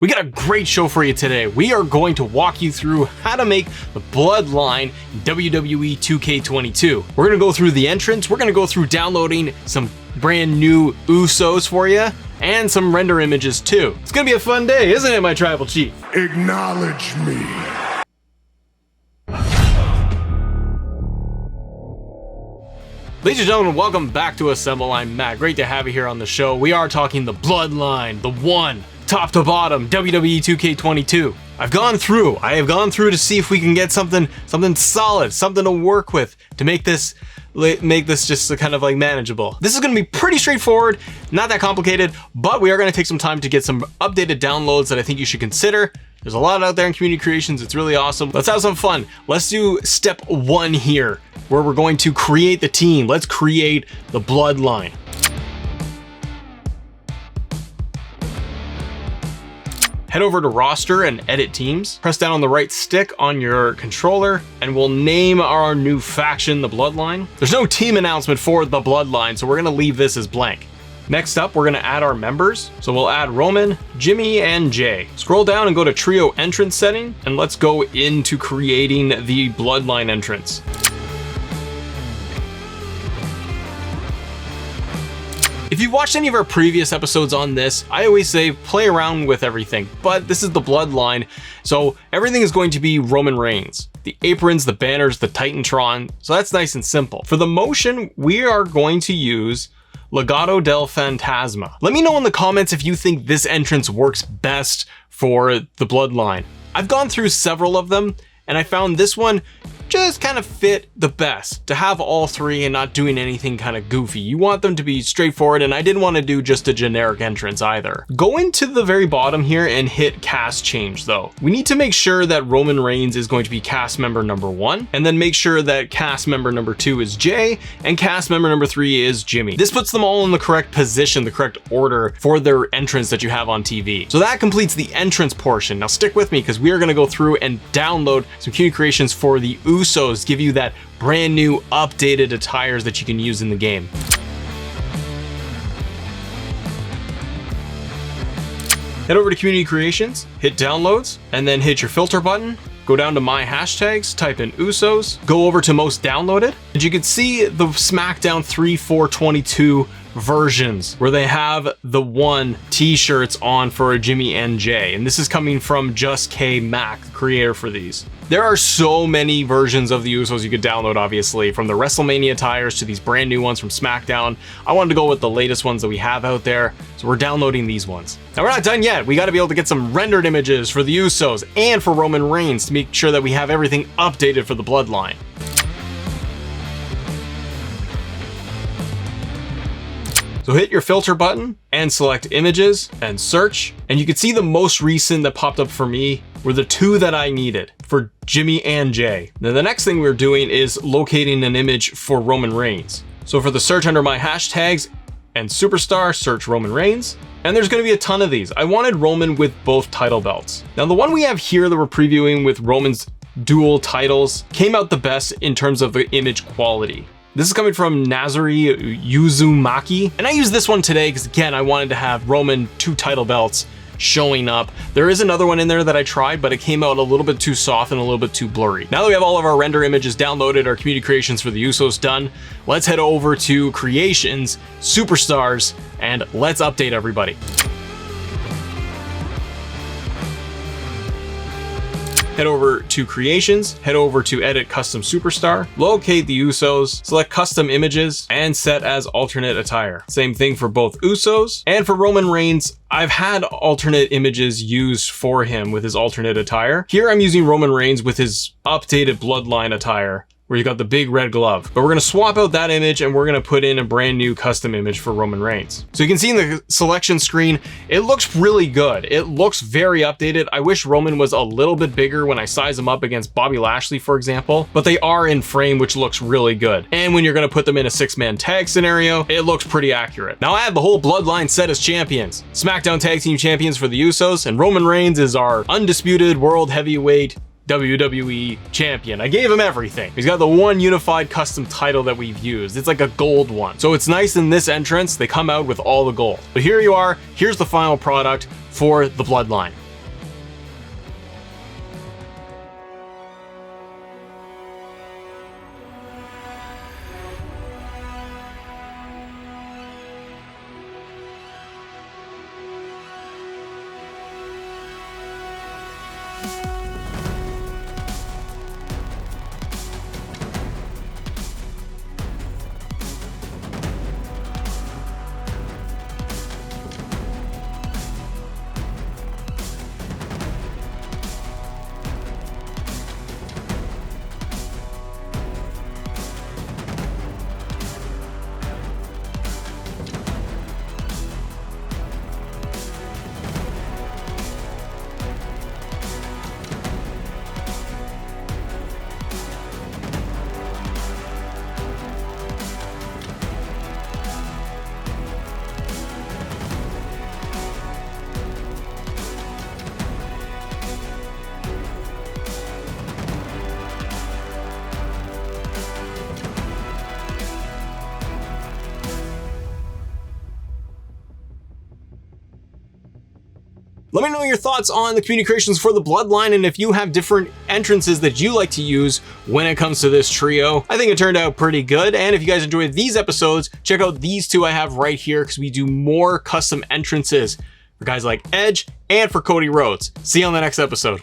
We got a great show for you today. We are going to walk you through how to make the Bloodline in WWE 2K22. We're going to go through the entrance. We're going to go through downloading some brand new Usos for you and some render images too. It's going to be a fun day, isn't it, my tribal chief? Acknowledge me. Ladies and gentlemen, welcome back to Assemble. I'm Matt. Great to have you here on the show. We are talking the Bloodline, the one, top to bottom, WWE 2K22. I have gone through to see if we can get something solid, something to work with to make this just kind of like manageable. This is going to be pretty straightforward, not that complicated, but we are going to take some time to get some updated downloads that I think you should consider. There's a lot out there in community creations. It's really awesome. Let's have some fun. Let's do step one here, where we're going to create the team. Let's create the Bloodline. Head over to roster and edit teams. Press down on the right stick on your controller and we'll name our new faction the Bloodline. There's no team announcement for the Bloodline, so we're gonna leave this as blank. Next up, we're gonna add our members. So we'll add Roman, Jimmy, and Jay. Scroll down and go to trio entrance setting and let's go into creating the Bloodline entrance. If you've watched any of our previous episodes on this, I always say play around with everything, but this is the Bloodline, so everything is going to be Roman Reigns. The aprons, the banners, the Titantron, so that's nice and simple. For the motion, we are going to use Legado del Fantasma. Let me know in the comments if you think this entrance works best for the Bloodline. I've gone through several of them, and I found this one just kind of fit the best to have all three and not doing anything kind of goofy. You want them to be straightforward, and I didn't want to do just a generic entrance either. Go into the very bottom here and hit cast change though. We need to make sure that Roman Reigns is going to be cast member number 1, and then make sure that cast member number 2 is Jay and cast member number 3 is Jimmy. This puts them all in the correct position, the correct order for their entrance that you have on TV. So that completes the entrance portion. Now stick with me because we are going to go through and download some community creations for the Usos, give you that brand new updated attires that you can use in the game. Head over to community creations, hit downloads, and then hit your filter button. Go down to my hashtags, type in Usos, go over to most downloaded, and you can see the SmackDown 3/4/22 versions where they have the one t-shirts on for Jimmy and Jay, and this is coming from Just K Mac, the creator for these. There are so many versions of the Usos you could download, obviously, from the WrestleMania attires to these brand new ones from SmackDown. I wanted to go with the latest ones that we have out there, so we're downloading these ones. Now we're not done yet. We got to be able to get some rendered images for the Usos and for Roman Reigns to make sure that we have everything updated for the Bloodline. So hit your filter button and select images and search, and you can see the most recent that popped up for me were the two that I needed for Jimmy and Jay. Now the next thing we're doing is locating an image for Roman Reigns. So for the search under my hashtags and superstar, search Roman Reigns, and there's going to be a ton of these. I wanted Roman with both title belts. Now the one we have here that we're previewing with Roman's dual titles came out the best in terms of the image quality. This is coming from Nazari Uzumaki, and I used this one today because again, I wanted to have Roman 2 title belts showing up. There is another one in there that I tried, but it came out a little bit too soft and a little bit too blurry. Now that we have all of our render images downloaded, our community creations for the Usos done, let's head over to creations, superstars, and let's update everybody. Head over to creations, head over to edit custom superstar, locate the Usos, select custom images, and set as alternate attire. Same thing for both Usos and for Roman Reigns. I've had alternate images used for him with his alternate attire. Here I'm using Roman Reigns with his updated Bloodline attire, where you got the big red glove. But we're gonna swap out that image and we're gonna put in a brand new custom image for Roman Reigns. So you can see in the selection screen, it looks really good. It looks very updated. I wish Roman was a little bit bigger when I size him up against Bobby Lashley, for example, but they are in frame, which looks really good. And when you're gonna put them in a 6-man tag scenario, it looks pretty accurate. Now I have the whole Bloodline set as champions. SmackDown Tag Team Champions for the Usos, and Roman Reigns is our undisputed World Heavyweight WWE champion. I gave him everything. He's got the one unified custom title that we've used. It's like a gold one. So it's nice in this entrance, they come out with all the gold. But here you are, here's the final product for the Bloodline. Let me know your thoughts on the community creations for the Bloodline, and if you have different entrances that you like to use when it comes to this trio. I think it turned out pretty good, and if you guys enjoyed these episodes, check out these two I have right here, because we do more custom entrances for guys like Edge and for Cody Rhodes. See you on the next episode.